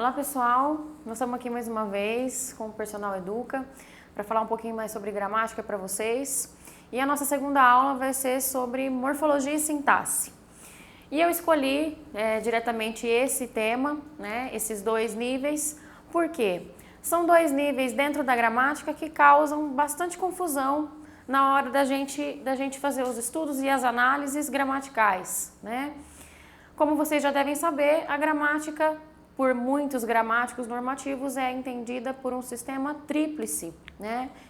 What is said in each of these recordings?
Olá pessoal, nós estamos aqui mais uma vez com o Personal Educa para falar um pouquinho mais sobre gramática para vocês. E a nossa segunda aula vai ser sobre morfologia e sintaxe. E eu escolhi diretamente esse tema, esses dois níveis, porque são dois níveis dentro da gramática que causam bastante confusão na hora da gente fazer os estudos e as análises gramaticais, Como vocês já devem saber, a gramática, por muitos gramáticos normativos, é entendida por um sistema tríplice,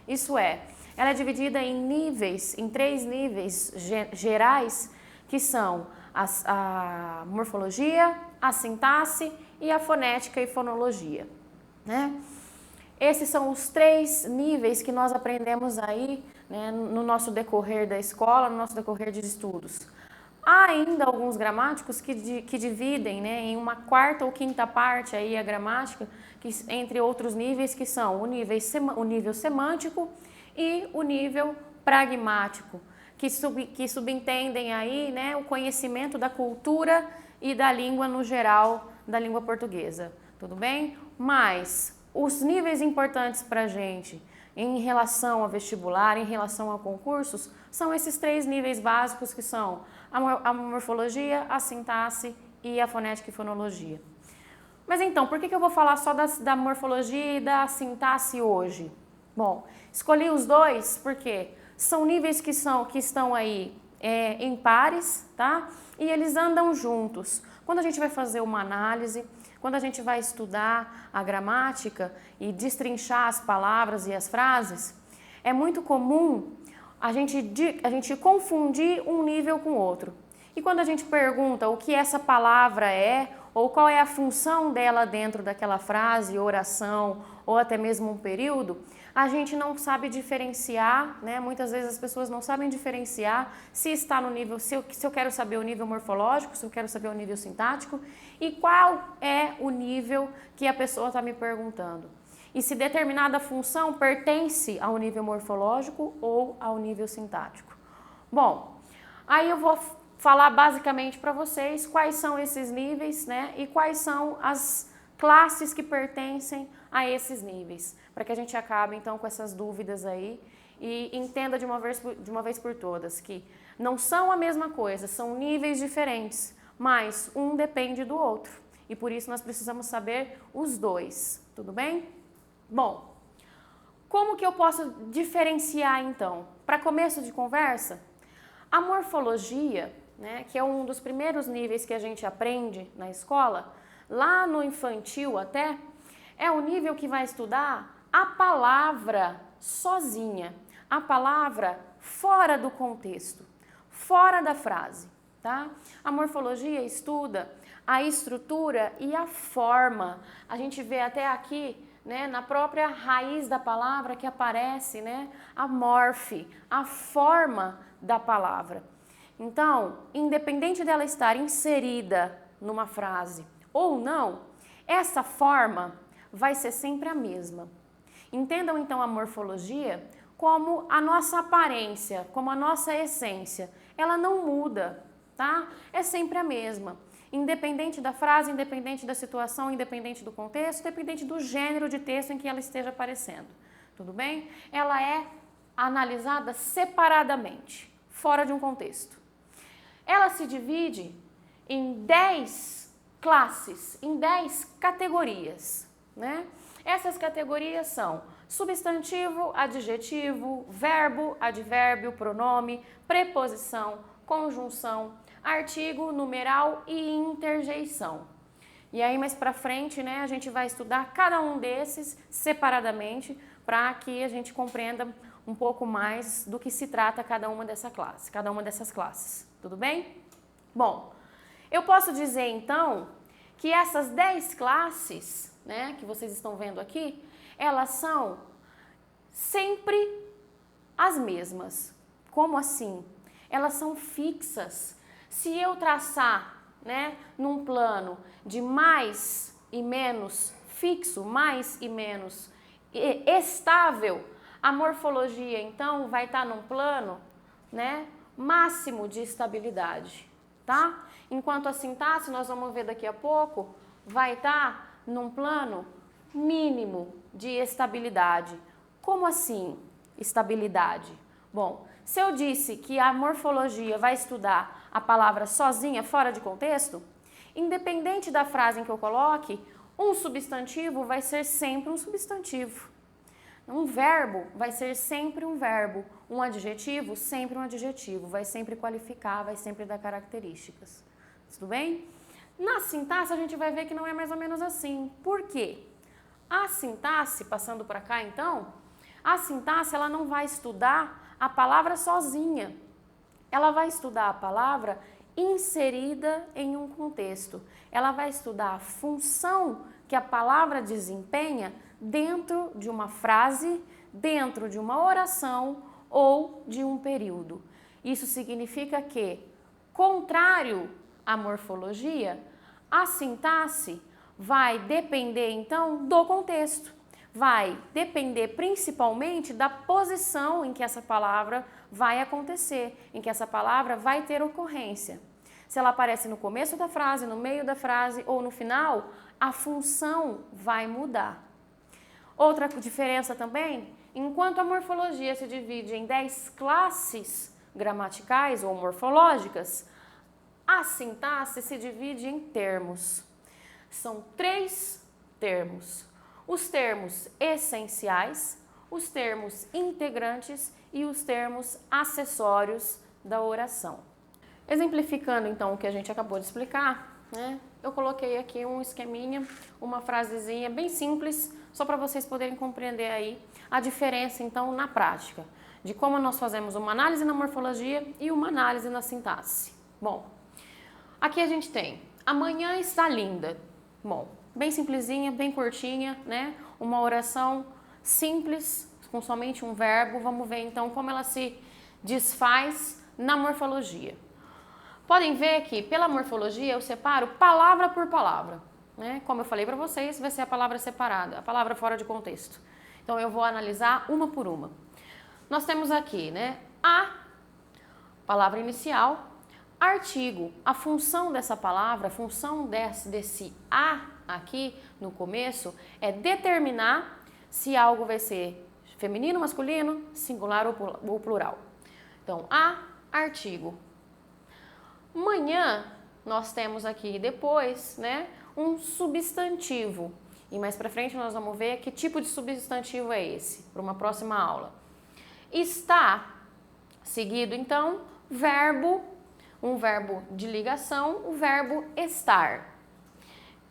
Isso é, ela é dividida em níveis, em três níveis gerais, que são a morfologia, a sintaxe e a fonética e fonologia, Esses são os três níveis que nós aprendemos aí, no nosso decorrer da escola, no nosso decorrer de estudos. Há ainda alguns gramáticos que dividem em uma quarta ou quinta parte aí a gramática, entre outros níveis, que são o nível semântico e o nível pragmático, que subentendem aí o conhecimento da cultura e da língua no geral, da língua portuguesa, tudo bem? Mas os níveis importantes para a gente em relação ao vestibular, em relação a concursos, são esses três níveis básicos que são a morfologia, a sintaxe e a fonética e fonologia. Mas então, por que eu vou falar só da morfologia e da sintaxe hoje? Bom, escolhi os dois porque são níveis que estão aí em pares, tá? E eles andam juntos. Quando a gente vai fazer uma análise, quando a gente vai estudar a gramática e destrinchar as palavras e as frases, é muito comum a gente confundir um nível com o outro. E quando a gente pergunta o que essa palavra é, ou qual é a função dela dentro daquela frase, oração, ou até mesmo um período, a gente não sabe diferenciar, Muitas vezes as pessoas não sabem diferenciar se está no nível, se eu quero saber o nível morfológico, se eu quero saber o nível sintático e qual é o nível que a pessoa está me perguntando. E se determinada função pertence ao nível morfológico ou ao nível sintático. Bom, aí eu vou falar basicamente para vocês quais são esses níveis, E quais são as classes que pertencem a esses níveis, para que a gente acabe então com essas dúvidas aí e entenda de uma vez por todas que não são a mesma coisa, são níveis diferentes, mas um depende do outro e por isso nós precisamos saber os dois, tudo bem? Bom, como que eu posso diferenciar então? Para começo de conversa, a morfologia, que é um dos primeiros níveis que a gente aprende na escola, lá no infantil até, é o nível que vai estudar a palavra sozinha, a palavra fora do contexto, fora da frase, tá? A morfologia estuda a estrutura e a forma. A gente vê até aqui, na própria raiz da palavra que aparece, a morfe, a forma da palavra. Então, independente dela estar inserida numa frase ou não, essa forma vai ser sempre a mesma. Entendam então a morfologia como a nossa aparência, como a nossa essência. Ela não muda, tá? É sempre a mesma. Independente da frase, independente da situação, independente do contexto, independente do gênero de texto em que ela esteja aparecendo. Tudo bem? Ela é analisada separadamente, fora de um contexto. Ela se divide em 10 classes, em 10 categorias, Essas categorias são substantivo, adjetivo, verbo, advérbio, pronome, preposição, conjunção, artigo, numeral e interjeição. E aí mais pra frente, a gente vai estudar cada um desses separadamente para que a gente compreenda um pouco mais do que se trata cada uma dessas classes, tudo bem? Bom, eu posso dizer então que essas 10 classes, que vocês estão vendo aqui, elas são sempre as mesmas. Como assim? Elas são fixas. Se eu traçar, num plano de mais e menos fixo, mais e menos estável, a morfologia então vai estar num plano, máximo de estabilidade, tá? Enquanto a sintaxe, nós vamos ver daqui a pouco, vai estar num plano mínimo de estabilidade. Como assim, estabilidade? Bom, se eu disse que a morfologia vai estudar a palavra sozinha, fora de contexto, independente da frase em que eu coloque, um substantivo vai ser sempre um substantivo. Um verbo vai ser sempre um verbo. Um adjetivo, sempre um adjetivo. Vai sempre qualificar, vai sempre dar características. Tudo bem? Na sintaxe, a gente vai ver que não é mais ou menos assim. Por quê? A sintaxe, passando para cá então, a sintaxe ela não vai estudar a palavra sozinha. Ela vai estudar a palavra inserida em um contexto. Ela vai estudar a função que a palavra desempenha dentro de uma frase, dentro de uma oração ou de um período. Isso significa que, contrário à morfologia, a sintaxe vai depender então do contexto. Vai depender principalmente da posição em que essa palavra vai acontecer, em que essa palavra vai ter ocorrência. Se ela aparece no começo da frase, no meio da frase ou no final, a função vai mudar. Outra diferença também, enquanto a morfologia se divide em 10 classes gramaticais ou morfológicas, a sintaxe se divide em termos. São 3 termos. Os termos essenciais, os termos integrantes e os termos acessórios da oração. Exemplificando então o que a gente acabou de explicar, né? Eu coloquei aqui um esqueminha, uma frasezinha bem simples, só para vocês poderem compreender aí a diferença então na prática, de como nós fazemos uma análise na morfologia e uma análise na sintaxe. Bom, aqui a gente tem, amanhã está linda. Bom, bem simplesinha, bem curtinha, né? Uma oração simples, com somente um verbo. Vamos ver então como ela se desfaz na morfologia. Podem ver que pela morfologia eu separo palavra por palavra, né? Como eu falei para vocês, vai ser a palavra separada, a palavra fora de contexto. Então eu vou analisar uma por uma. Nós temos aqui, né? A palavra inicial, artigo. A função dessa palavra, a função desse a aqui no começo é determinar se algo vai ser feminino, masculino, singular ou plural. Então, a, artigo. Manhã, nós temos aqui depois, né, um substantivo. E mais para frente nós vamos ver que tipo de substantivo é esse, para uma próxima aula. Está, seguido então, verbo, um verbo de ligação, o verbo estar.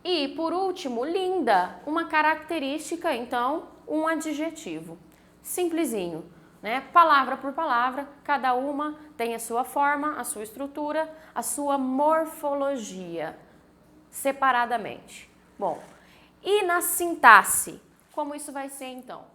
E, por último, linda, uma característica, então, um adjetivo. Simplesinho, né? Palavra por palavra, cada uma tem a sua forma, a sua estrutura, a sua morfologia, separadamente. Bom, e na sintaxe, como isso vai ser, então?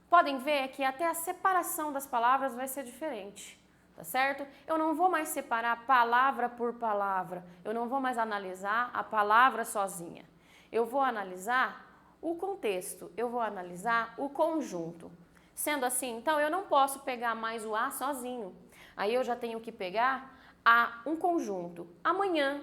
Podem ver que até a separação das palavras vai ser diferente. Tá certo? Eu não vou mais separar palavra por palavra, eu não vou mais analisar a palavra sozinha. Eu vou analisar o contexto, eu vou analisar o conjunto. Sendo assim, então, eu não posso pegar mais o a sozinho. Aí eu já tenho que pegar um conjunto. Amanhã.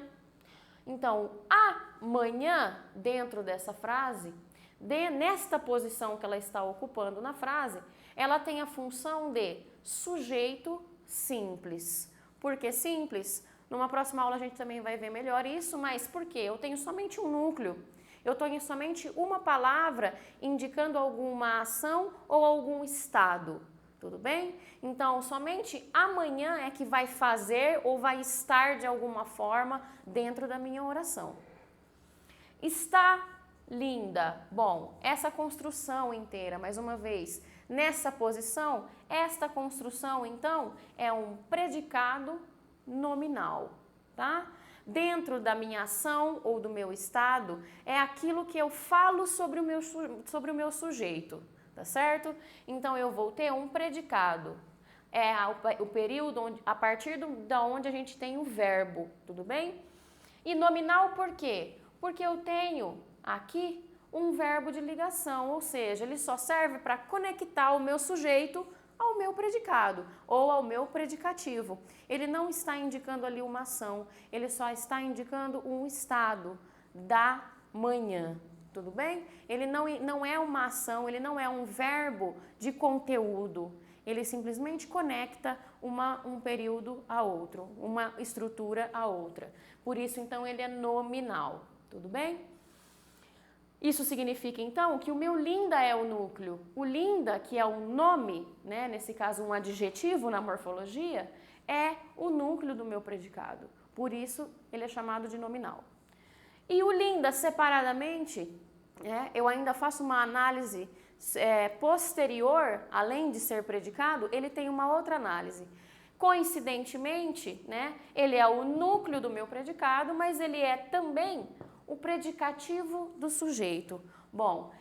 Então, amanhã, dentro dessa frase, nesta posição que ela está ocupando na frase, ela tem a função de sujeito simples. Por que simples? Numa próxima aula a gente também vai ver melhor isso, mas por quê? Eu tenho somente um núcleo. Eu tenho somente uma palavra indicando alguma ação ou algum estado. Tudo bem? Então, somente amanhã é que vai fazer ou vai estar de alguma forma dentro da minha oração. Está linda. Bom, essa construção inteira, mais uma vez, nessa posição, esta construção, então, é um predicado nominal, tá? Dentro da minha ação ou do meu estado, é aquilo que eu falo sobre o meu sujeito, tá certo? Então, eu vou ter um predicado. É o período a partir da onde a gente tem o verbo, tudo bem? E nominal por quê? Porque eu tenho aqui um verbo de ligação, ou seja, ele só serve para conectar o meu sujeito ao meu predicado ou ao meu predicativo. Ele não está indicando ali uma ação, ele só está indicando um estado da manhã, tudo bem? Ele não é uma ação, ele não é um verbo de conteúdo. Ele simplesmente conecta um período a outro, uma estrutura a outra. Por isso, então, ele é nominal, tudo bem? Isso significa, então, que o meu linda é o núcleo. O linda, que é o nome, né, nesse caso um adjetivo na morfologia, é o núcleo do meu predicado. Por isso, ele é chamado de nominal. E o linda, separadamente, eu ainda faço uma análise posterior, além de ser predicado, ele tem uma outra análise. Coincidentemente, né, ele é o núcleo do meu predicado, mas ele é também o predicativo do sujeito. Bom,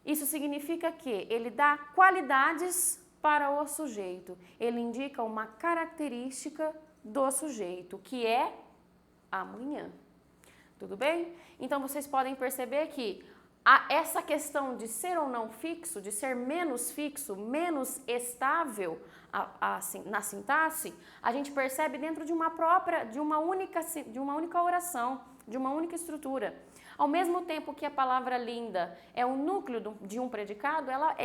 isso significa que ele dá qualidades para o sujeito. Ele indica uma característica do sujeito, que é amanhã. Tudo bem? Então, vocês podem perceber que essa questão de ser ou não fixo, de ser menos fixo, menos estável na sintaxe, a gente percebe dentro de uma única oração, de uma única estrutura. Ao mesmo tempo que a palavra linda é o núcleo de um predicado, ela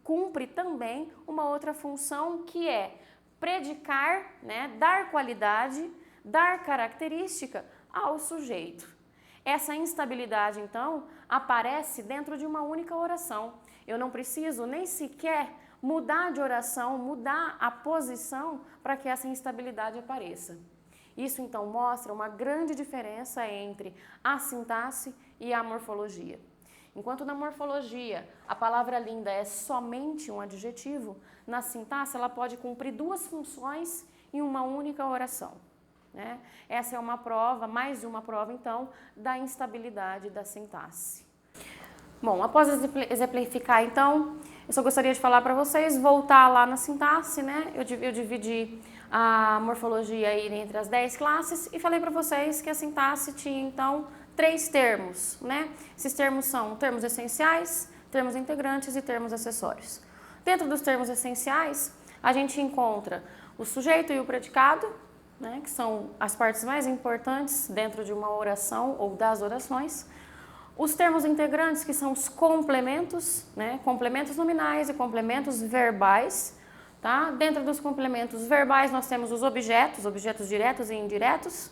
cumpre também uma outra função, que é predicar, né, dar qualidade, dar característica ao sujeito. Essa instabilidade, então, aparece dentro de uma única oração. Eu não preciso nem sequer mudar de oração, mudar a posição para que essa instabilidade apareça. Isso, então, mostra uma grande diferença entre a sintaxe e a morfologia. Enquanto na morfologia a palavra linda é somente um adjetivo, na sintaxe ela pode cumprir duas funções em uma única oração. Né? Essa é uma prova, mais uma prova, então, da instabilidade da sintaxe. Bom, após exemplificar, então, eu só gostaria de falar para vocês, voltar lá na sintaxe, né? Eu dividi a morfologia aí entre as 10 classes e falei para vocês que a sintaxe tinha, então, 3 termos, né? Esses termos são termos essenciais, termos integrantes e termos acessórios. Dentro dos termos essenciais, a gente encontra o sujeito e o predicado, né, que são as partes mais importantes dentro de uma oração ou das orações. Os termos integrantes, que são os complementos, né, complementos nominais e complementos verbais. Tá? Dentro dos complementos verbais nós temos os objetos diretos e indiretos.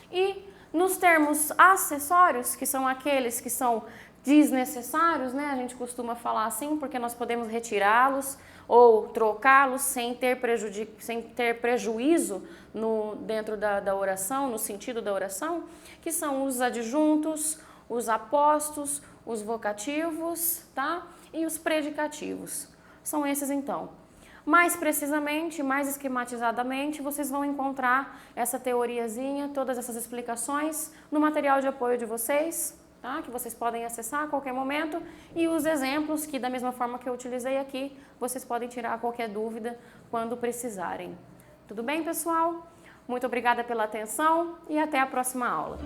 E nos termos acessórios, que são aqueles que são desnecessários, né, a gente costuma falar assim, porque nós podemos retirá-los ou trocá-los sem ter prejuízo dentro da oração, no sentido da oração, que são os adjuntos, os apostos, os vocativos, tá? E os predicativos. São esses, então. Mais precisamente, mais esquematizadamente, vocês vão encontrar essa teoriazinha, todas essas explicações no material de apoio de vocês, tá? Que vocês podem acessar a qualquer momento, e os exemplos que, da mesma forma que eu utilizei aqui, vocês podem tirar qualquer dúvida quando precisarem. Tudo bem, pessoal? Muito obrigada pela atenção e até a próxima aula.